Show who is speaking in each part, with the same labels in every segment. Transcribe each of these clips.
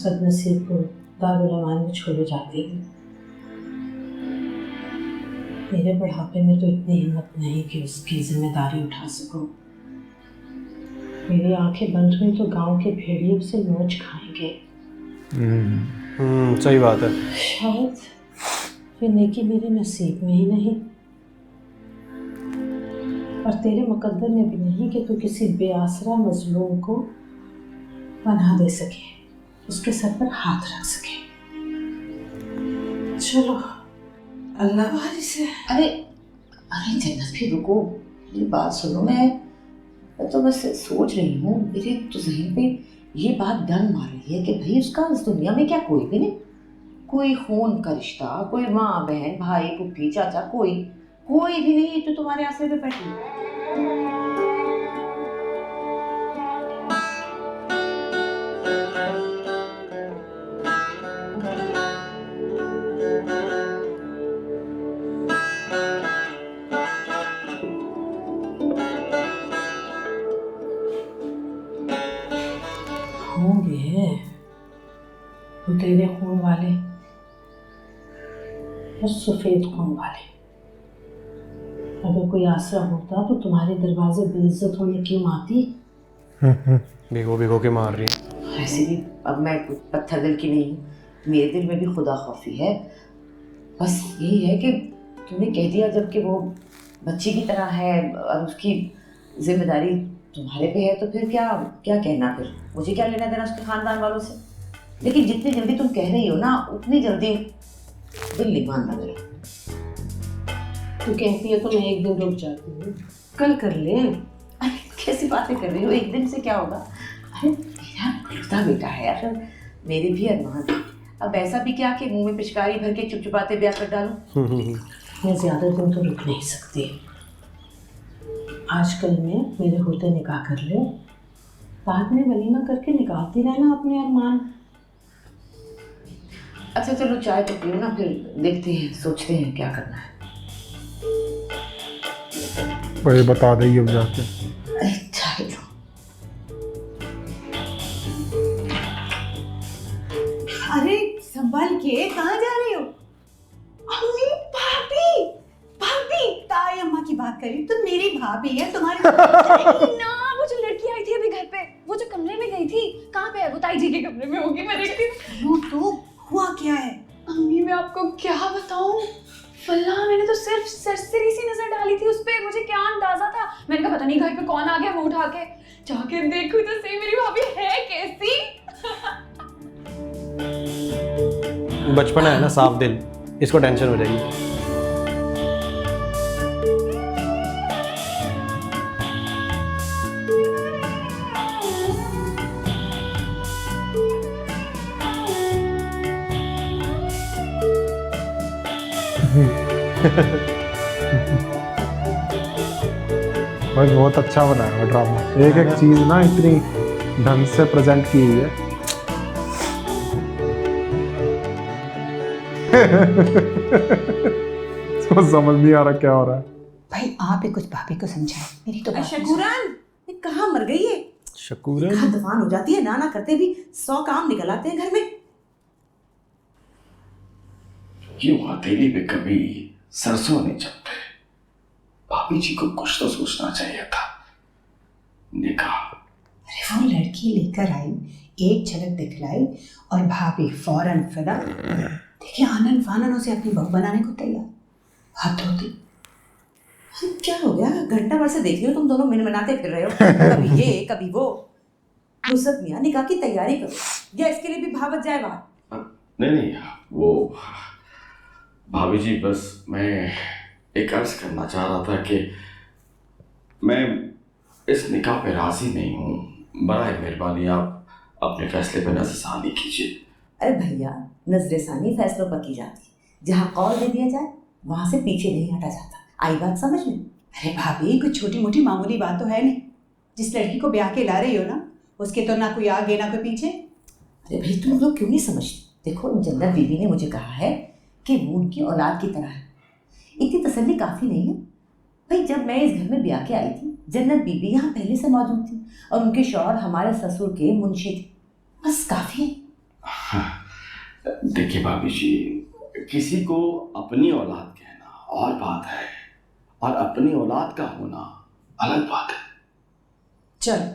Speaker 1: बदनसीब को दारुल अमान में छोड़े जाती है। मेरे बुढ़ापे में तो इतनी हिम्मत नहीं कि उसकी जिम्मेदारी उठा सकूं। मेरी आंखें बंद हुई तो गांव के भेड़िए उसे नोच खाएंगे।
Speaker 2: सही बात है।
Speaker 1: शायद ये नेकी मेरे नसीब में ही नहीं और तेरे मुकद्दर में भी नहीं कि तू किसी बेआसरा मजलूम को पनाह दे सके, उसके सर पर हाथ रख सके। चलो अल्लाह वारिस है।
Speaker 3: अरे अरे जन्नत भी रुको, ये बात सुनो। मैं तो बस सोच रही हूँ, मेरे तो जहन पे ये बात डर मार रही है कि भाई उसका इस दुनिया में क्या कोई भी नहीं, कोई खून का रिश्ता, कोई माँ बहन भाई पुप्पी चाचा, कोई भी नहीं जो तुम्हारे आसरे पे बैठी।
Speaker 1: होंगे वो तेरे खून वाले और सफेद खून वाले। अगर कोई आसरा होता तो तुम्हारे दरवाजे बेइज्जत होने क्यों आती?
Speaker 2: भिगो भिगो के मार रही है।
Speaker 3: ऐसे भी अब मैं पत्थर दिल की नहीं हूँ, मेरे दिल में भी खुदा खौफी है। बस यही है कि तुमने कह दिया जब कि वो बच्ची की तरह है और उसकी जिम्मेदारी तुम्हारे पे है, तो फिर क्या क्या कहना, फिर मुझे क्या लेना देना उसके खानदान वालों से। लेकिन जितनी जल्दी तुम कह रही हो ना, उतनी जल्दी दिल नहीं मानता मेरा।
Speaker 1: तू कहती है तो मैं एक दिन रुक जाती हूँ, कल कर ले।
Speaker 3: अरे कैसी बातें कर रही हो, एक दिन से क्या होगा? अरे मेरा खुदा बेटा है यार, मेरे भी अरमान है। अब ऐसा भी क्या कि मुंह में पिचकारी भर के चुपचुपाते ब्याह कर डालूं?
Speaker 1: मैं ज्यादा दिन तो रुक नहीं सकती। आजकल में मेरे होते निकाह कर ले, बाद में वलीमा करके निकालती रहना अपने अरमान।
Speaker 3: अच्छा चलो चाय तो पियो ना, फिर देखते हैं सोचते हैं क्या करना है।
Speaker 4: भाई बता देगी अब जाके।
Speaker 3: अरे चाय लो।
Speaker 5: अरे संभल के, कहाँ जा रही हो? अम्मी, भाभी भाभी, ताई अम्मा की बात करी तो मेरी भाभी है तुम्हारी।
Speaker 6: ना, वो जो लड़की आई थी अभी घर पे, वो जो कमरे में गई थी, कहाँ पे है वो? ताई जी के कमरे में होगी, मैं देखती हूँ।
Speaker 5: तो हुआ क्या है?
Speaker 6: अम्मी मैं आपको क्या बताऊँ, वल्लाह मैंने तो सिर्फ सरसरी सी नजर डाली थी उस पे, मुझे क्या अंदाजा था। मैंने कहा पता नहीं घर पे कौन आ गया, मैं उठा के जाके देखूं तो सही मेरी भाभी है कैसी।
Speaker 2: बचपना है ना, साफ दिल, इसको टेंशन हो जाएगी।
Speaker 4: भाई बहुत अच्छा बनाया है ड्रामा, एक एक चीज ना इतनी ढंग से प्रेजेंट की हुई है। तो समझ नहीं आ रहा क्या हो रहा है।
Speaker 5: भाई आप ही कुछ भाभी को समझाए, मेरी तो बात
Speaker 3: शकुरन, ये कहाँ मर गई है?
Speaker 2: शकूरन
Speaker 3: कहाँ दफान हो जाती है, ना करते भी 100 काम निकल आते हैं घर में।
Speaker 7: क्यों हथेली पे कभी सरसों नहीं जमते? भाभी जी को कुछ तो सोचना चाहिए था। निकाह,
Speaker 5: अरे वो लड़की लेकर आई, एक झलक दिखलाई और भाभी फौरन फिदा। देखिए आनन फानन उसे अपनी बहू बनाने को तैयार। हाथ धोती।
Speaker 3: क्या हो गया? घंटा भर से देख रही हो तुम दोनों मिनमिनाते फिर रहे हो, कभी ये कभी वो। नुसरत मियां निकाह की तैयारी करो या इसके लिए भी भावत जाए बाहर?
Speaker 7: नहीं वो भाभी जी, बस मैं एक अर्ज करना चाह रहा था कि मैं इस निकाह पे राजी नहीं हूँ। बराए मेहरबानी आप अपने फैसले पे नज़रसानी कीजिए।
Speaker 3: अरे भैया, नजरसानी फैसलों पर की जाती है, जहाँ कौल दे दिया जाए वहां से पीछे नहीं हटा जाता। आई बात समझ में?
Speaker 5: अरे भाभी कुछ छोटी मोटी मामूली बात तो है नहीं। जिस लड़की को ब्याह के ला रही हो ना, उसके तो ना कोई आगे ना कोई पीछे।
Speaker 3: अरे भाई तुम लोग क्यों नहीं समझते? देखो जन्नत बीबी ने मुझे कहा है कि वो उनकी औलाद की तरह है। इतनी तसल्ली काफ़ी नहीं है भाई? जब मैं इस घर में ब्याह के आई थी, जन्नत बीबी यहाँ पहले से मौजूद थी और उनके शौहर हमारे ससुर के मुंशी थे। बस काफ़ी है।
Speaker 7: देखिए भाभी जी, किसी को अपनी औलाद कहना और बात है और अपनी औलाद का होना अलग बात है।
Speaker 5: चलो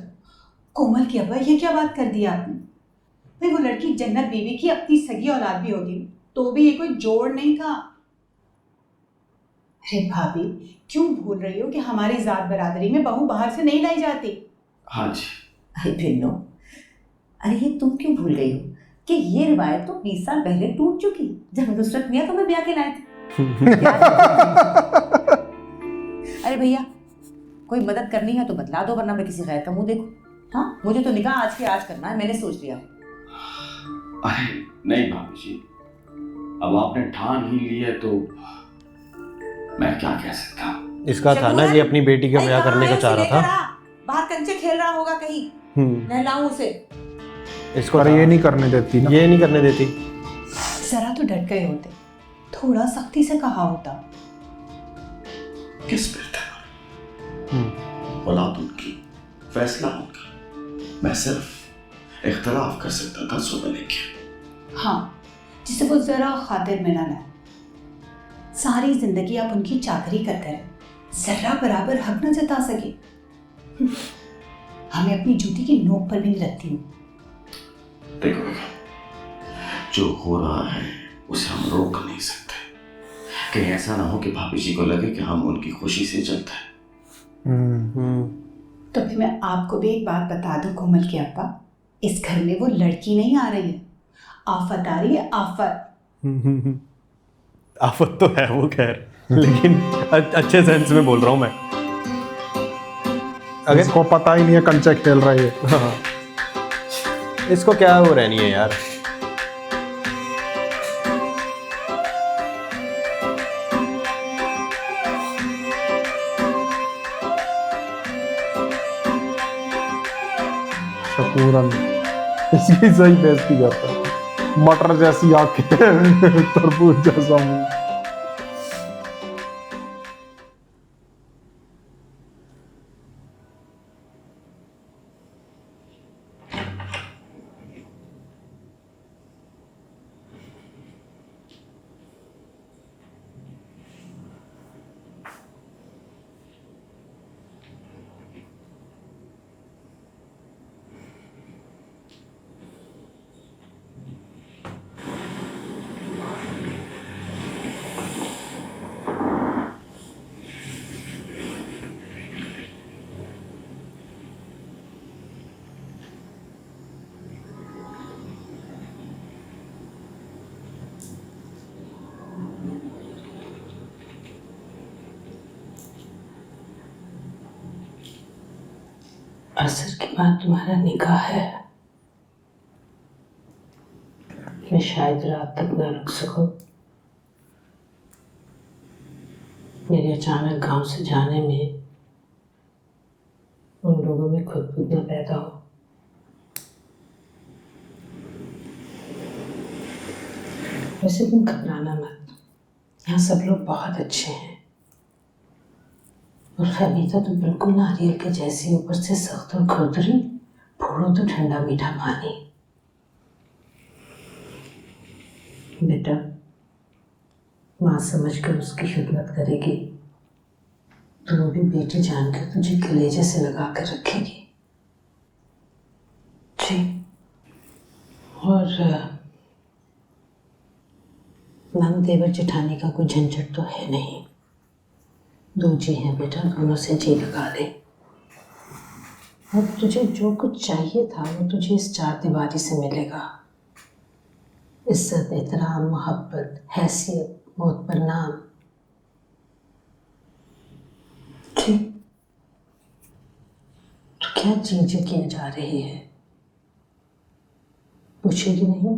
Speaker 5: कोमल की अब्बा ये क्या बात कर दी आपने? भाई वो लड़की जन्नत बीवी की अपनी सगी औलाद भी होगी तो भी ये कोई जोड़ नहीं था। अरे भाभी क्यों भूल रही हो कि हमारी जात बरादरी में बहू बाहर से नहीं लाई जाती?
Speaker 7: हाँ जी।
Speaker 3: अरे भिन्नो, अरे ये तुम क्यों भूल गई हो कि ये रिवायत तो 20 साल पहले टूट चुकी जब नुसरत मियां तुम्हें ब्याह के लाए थे। अरे भैया कोई मदद करनी है तो बतला दो, वरना मैं किसी गैर का मुंह देखूं। हाँ मुझे तो निकाह आज के आज करना है, मैंने सोच लिया।
Speaker 7: अरे नहीं भाभी जी, अब आपने ठान ही ली है तो मैं क्या कह सकता हूँ।
Speaker 2: इसका था ना, ये अपनी बेटी का ब्याह करने का चाह रहा था।
Speaker 3: बाहर कंचे खेल रहा होगा कहीं, नहलाऊं उसे।
Speaker 2: इसको
Speaker 4: पर ये नहीं करने देती ना।
Speaker 2: ये नहीं करने देती।
Speaker 5: जरा तो डट गए होते, थोड़ा सख्ती से कहा होता।
Speaker 7: किस पे था? औलाद उनकी, फैसला उनका, मैं सिर्फ इख्तलाफ कर सकता था, सो मैंने किया।
Speaker 5: हाँ जिसे वो जरा खातिर में ना लाए। सारी जिंदगी आप उनकी चाकरी करते रहे, जरा बराबर हक न जता सके। हमें अपनी जूती की नोक पर भी नहीं रखती हूँ।
Speaker 7: देखो जो हो रहा है उसे हम रोक नहीं सकते, कहीं ऐसा ना हो कि भाभी जी को लगे कि हम उनकी खुशी से जलते हैं।
Speaker 5: तो फिर मैं आपको भी एक बात बता दूं कोमल के अब्बा, इस घर में वो लड़की नहीं आ रही है, आफत आ रही है, आफत।
Speaker 2: आफत तो है वो, खैर लेकिन अच्छे सेंस में बोल रहा हूँ मैं।
Speaker 4: अगर इसको पता ही नहीं है कंचे खेल रही है।
Speaker 2: हाँ। इसको क्या हो रहनी है यार।
Speaker 4: शकूरन इसकी सही बेइज्जती करता है। मटर जैसी आंखें, तरबूज जैसा मुंह।
Speaker 1: असर के बाद तुम्हारा निकाह है। मैं शायद रात तक न रुक सकूं। मेरे अचानक गांव से जाने में उन लोगों में खुद बुद न पैदा हो। वैसे तुम घबराना मत, यहाँ सब लोग बहुत अच्छे हैं। और खबीता तो बिल्कुल नारियल के जैसी, ऊपर से सख्त और खुरदरी, फोड़ो तो ठंडा मीठा पानी। बेटा माँ समझकर उसकी खिदमत करेगी तो वो भी बेटी जानकर तुझे कलेजे से लगा कर रखेगी। जी। और नंद देवर जेठानी का कोई झंझट तो है नहीं। दो जी हैं बेटा, दोनों से जी लगा ले। और तुझे जो कुछ चाहिए था वो तुझे इस चार दीवारी से मिलेगा। इज्जत, एहतराम, मोहब्बत, हैसियत, मौत पर नाम। ठीक। तो क्या चीजें किए जा रही है? पूछेगी नहीं?